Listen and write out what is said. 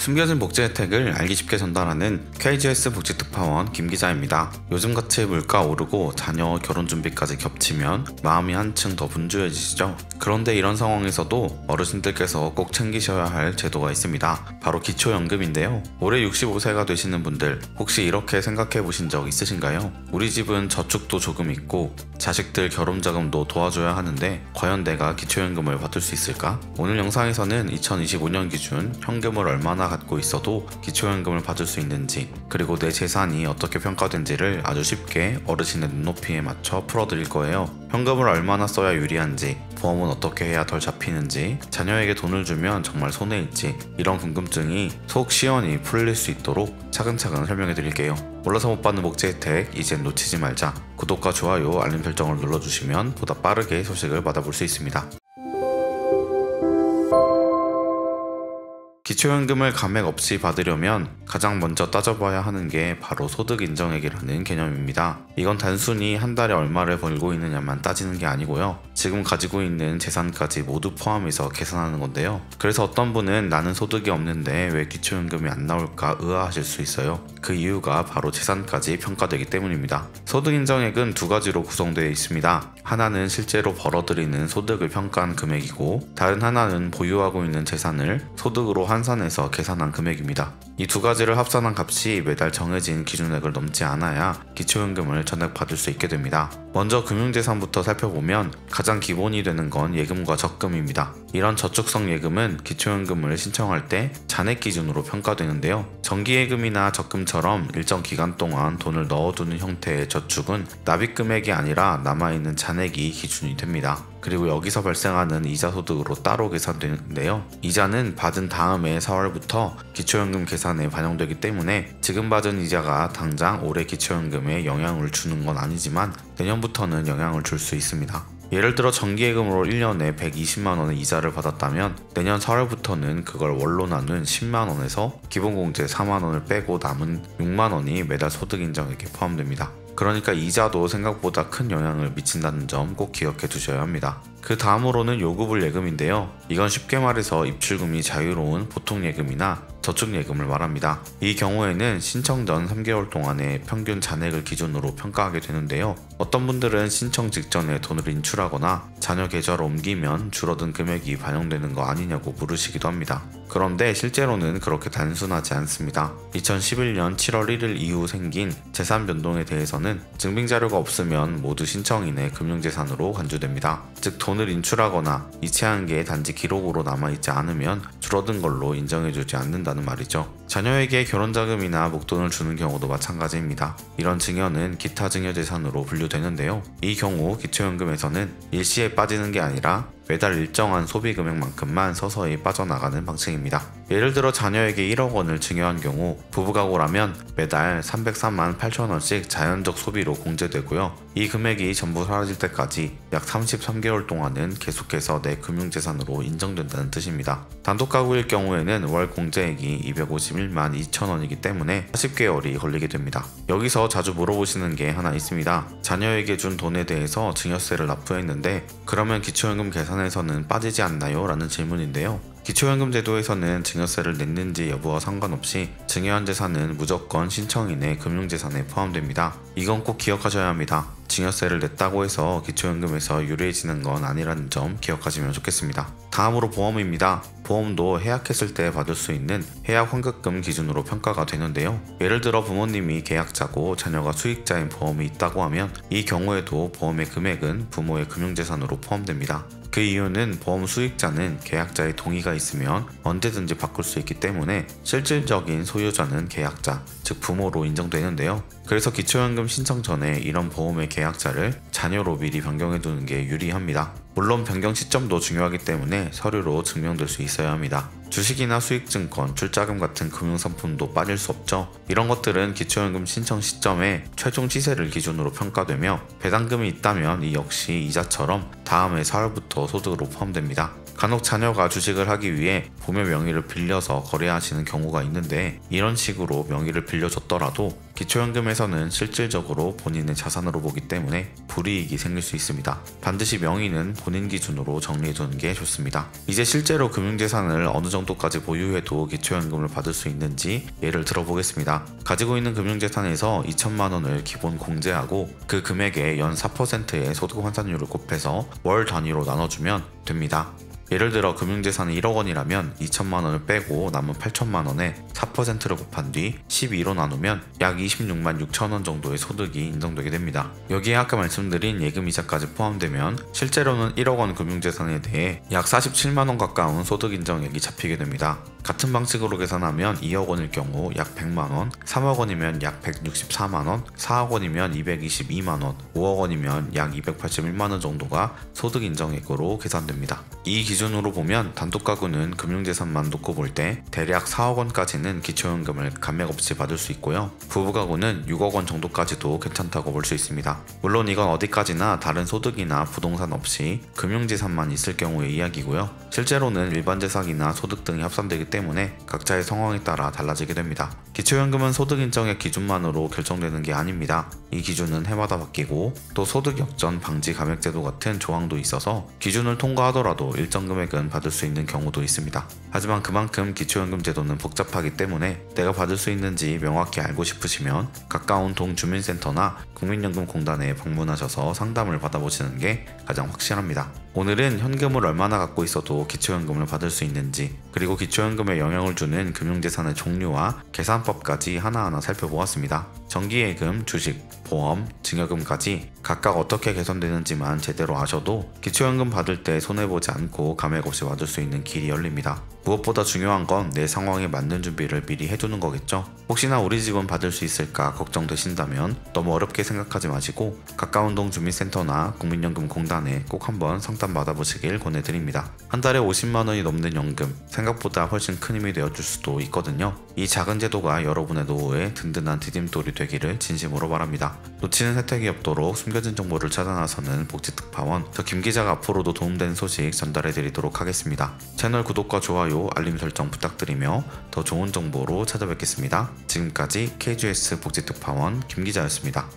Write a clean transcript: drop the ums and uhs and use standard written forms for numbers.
숨겨진 복지 혜택을 알기 쉽게 전달하는 KGS 복지특파원 김기자입니다. 요즘같이 물가 오르고 자녀 결혼 준비까지 겹치면 마음이 한층 더 분주해지시죠? 그런데 이런 상황에서도 어르신들께서 꼭 챙기셔야 할 제도가 있습니다. 바로 기초연금인데요. 올해 65세가 되시는 분들 혹시 이렇게 생각해 보신 적 있으신가요? 우리 집은 저축도 조금 있고 자식들 결혼자금도 도와줘야 하는데 과연 내가 기초연금을 받을 수 있을까? 오늘 영상에서는 2025년 기준 현금을 얼마나 갖고 있어도 기초연금을 받을 수 있는지, 그리고 내 재산이 어떻게 평가된지를 아주 쉽게 어르신의 눈높이에 맞춰 풀어드릴 거예요. 현금을 얼마나 써야 유리한지, 보험은 어떻게 해야 덜 잡히는지, 자녀에게 돈을 주면 정말 손해일지, 이런 궁금증이 속 시원히 풀릴 수 있도록 차근차근 설명해 드릴게요. 몰라서 못 받는 복지 혜택 이젠 놓치지 말자. 구독과 좋아요, 알림 설정을 눌러주시면 보다 빠르게 소식을 받아볼 수 있습니다. 기초연금을 감액 없이 받으려면 가장 먼저 따져봐야 하는 게 바로 소득인정액이라는 개념입니다. 이건 단순히 한 달에 얼마를 벌고 있느냐만 따지는 게 아니고요. 지금 가지고 있는 재산까지 모두 포함해서 계산하는 건데요. 그래서 어떤 분은 나는 소득이 없는데 왜 기초연금이 안 나올까 의아하실 수 있어요. 그 이유가 바로 재산까지 평가되기 때문입니다. 소득인정액은 두 가지로 구성되어 있습니다. 하나는 실제로 벌어들이는 소득을 평가한 금액이고, 다른 하나는 보유하고 있는 재산을 소득으로 환산해서 계산한 금액입니다. 이 두 가지를 합산한 값이 매달 정해진 기준액을 넘지 않아야 기초연금을 전액받을 수 있게 됩니다. 먼저 금융재산부터 살펴보면 가장 기본이 되는 건 예금과 적금입니다. 이런 저축성 예금은 기초연금을 신청할 때 잔액 기준으로 평가되는데요. 정기예금이나 적금처럼 일정 기간 동안 돈을 넣어두는 형태의 저축은 납입금액이 아니라 남아있는 잔액이 기준이 됩니다. 그리고 여기서 발생하는 이자 소득으로 따로 계산되는데요. 이자는 받은 다음해 4월부터 기초연금 계산에 반영되기 때문에 지금 받은 이자가 당장 올해 기초연금에 영향을 주는 건 아니지만 내년부터는 영향을 줄 수 있습니다. 예를 들어 정기예금으로 1년에 120만원의 이자를 받았다면 내년 4월부터는 그걸 월로 나눈 10만원에서 기본공제 4만원을 빼고 남은 6만원이 매달 소득인정액에 포함됩니다. 그러니까 이자도 생각보다 큰 영향을 미친다는 점 꼭 기억해 두셔야 합니다. 그 다음으로는 요구불 예금인데요. 이건 쉽게 말해서 입출금이 자유로운 보통예금이나 저축예금을 말합니다. 이 경우에는 신청 전 3개월 동안의 평균 잔액을 기준으로 평가하게 되는데요. 어떤 분들은 신청 직전에 돈을 인출하거나 자녀 계좌로 옮기면 줄어든 금액이 반영되는 거 아니냐고 물으시기도 합니다. 그런데 실제로는 그렇게 단순하지 않습니다. 2011년 7월 1일 이후 생긴 재산 변동에 대해서는 증빙자료가 없으면 모두 신청인의 금융재산으로 간주됩니다. 즉 돈을 인출하거나 이체한 게 단지 기록으로 남아있지 않으면 줄어든 걸로 인정해주지 않는다는 말이죠. 자녀에게 결혼자금이나 목돈을 주는 경우도 마찬가지입니다. 이런 증여는 기타 증여재산으로 분류되는데요. 이 경우 기초연금에서는 일시에 빠지는 게 아니라 매달 일정한 소비 금액만큼만 서서히 빠져나가는 방식입니다. 예를 들어 자녀에게 1억 원을 증여한 경우 부부가구라면 매달 303만 8천 원씩 자연적 소비로 공제되고요. 이 금액이 전부 사라질 때까지 약 33개월 동안은 계속해서 내 금융재산으로 인정된다는 뜻입니다. 단독가구일 경우에는 월 공제액이 251만 2천 원이기 때문에 40개월이 걸리게 됩니다. 여기서 자주 물어보시는 게 하나 있습니다. 자녀에게 준 돈에 대해서 증여세를 납부했는데 그러면 기초연금 계산에서는 빠지지 않나요? 라는 질문인데요. 기초연금 제도에서는 증여세를 냈는지 여부와 상관없이 증여한 재산은 무조건 신청인의 금융재산에 포함됩니다. 이건 꼭 기억하셔야 합니다. 증여세를 냈다고 해서 기초연금에서 유리해지는 건 아니라는 점 기억하시면 좋겠습니다. 다음으로 보험입니다. 보험도 해약했을 때 받을 수 있는 해약 환급금 기준으로 평가가 되는데요. 예를 들어 부모님이 계약자고 자녀가 수익자인 보험이 있다고 하면 이 경우에도 보험의 금액은 부모의 금융재산으로 포함됩니다. 그 이유는 보험 수익자는 계약자의 동의가 있으면 언제든지 바꿀 수 있기 때문에 실질적인 소유자는 계약자, 즉 부모로 인정되는데요. 그래서 기초연금 신청 전에 이런 보험의 계약자를 자녀로 미리 변경해두는 게 유리합니다. 물론 변경 시점도 중요하기 때문에 서류로 증명될 수 있어야 합니다. 주식이나 수익증권, 출자금 같은 금융상품도 빠질 수 없죠. 이런 것들은 기초연금 신청 시점에 최종 시세를 기준으로 평가되며 배당금이 있다면 이 역시 이자처럼 다음해 4월부터 소득으로 포함됩니다. 간혹 자녀가 주식을 하기 위해 부모 명의를 빌려서 거래하시는 경우가 있는데, 이런 식으로 명의를 빌려줬더라도 기초연금에서는 실질적으로 본인의 자산으로 보기 때문에 불이익이 생길 수 있습니다. 반드시 명의는 본인 기준으로 정리해두는 게 좋습니다. 이제 실제로 금융재산을 어느 정도까지 보유해도 기초연금을 받을 수 있는지 예를 들어보겠습니다. 가지고 있는 금융재산에서 2천만 원을 기본 공제하고 그 금액에 연 4%의 소득 환산율을 곱해서 월 단위로 나눠주면 됩니다. 예를 들어 금융재산이 1억 원이라면 2천만 원을 빼고 남은 8천만 원에 4%를 곱한 뒤 12로 나누면 약 26만 6천 원 정도의 소득이 인정되게 됩니다. 여기에 아까 말씀드린 예금이자까지 포함되면 실제로는 1억 원 금융재산에 대해 약 47만 원 가까운 소득 인정액이 잡히게 됩니다. 같은 방식으로 계산하면 2억 원일 경우 약 100만 원, 3억 원이면 약 164만 원, 4억 원이면 222만 원, 5억 원이면 약 281만 원 정도가 소득 인정액으로 계산됩니다. 이 기준으로 보면 단독가구는 금융재산만 놓고 볼 때 대략 4억 원까지는 기초연금을 감액 없이 받을 수 있고요. 부부가구는 6억 원 정도까지도 괜찮다고 볼 수 있습니다. 물론 이건 어디까지나 다른 소득이나 부동산 없이 금융재산만 있을 경우의 이야기고요. 실제로는 일반 재산이나 소득 등이 합산되기 때문에 각자의 상황에 따라 달라지게 됩니다. 기초연금은 소득 인정의 기준만으로 결정되는 게 아닙니다. 이 기준은 해마다 바뀌고 또 소득 역전 방지 감액제도 같은 조항도 있어서 기준을 통과하더라도 일정 금액은 받을 수 있는 경우도 있습니다. 하지만 그만큼 기초연금 제도는 복잡하기 때문에 내가 받을 수 있는지 명확히 알고 싶으시면 가까운 동주민센터나 국민연금공단에 방문하셔서 상담을 받아보시는 게 가장 확실합니다. 오늘은 현금을 얼마나 갖고 있어도 기초연금을 받을 수 있는지, 그리고 기초연금에 영향을 주는 금융재산의 종류와 계산법까지 하나하나 살펴보았습니다. 정기예금, 주식, 보험, 증여금까지 각각 어떻게 개선되는지만 제대로 아셔도 기초연금 받을 때 손해보지 않고 감액 없이 받을 수 있는 길이 열립니다. 무엇보다 중요한 건 내 상황에 맞는 준비를 미리 해두는 거겠죠. 혹시나 우리 집은 받을 수 있을까 걱정되신다면 너무 어렵게 생각하지 마시고 가까운 동 주민센터나 국민연금공단에 꼭 한번 상담 받아보시길 권해드립니다. 한 달에 50만 원이 넘는 연금, 생각보다 훨씬 큰 힘이 되어줄 수도 있거든요. 이 작은 제도가 여러분의 노후에 든든한 디딤돌이 되기를 진심으로 바랍니다. 놓치는 혜택이 없도록 숨겨진 정보를 찾아 나서는 복지특파원, 저 김기자가 앞으로도 도움되는 소식 전달해드리도록 하겠습니다. 채널 구독과 좋아요, 알림 설정 부탁드리며 더 좋은 정보로 찾아뵙겠습니다. 지금까지 KGS 복지특파원 김기자였습니다.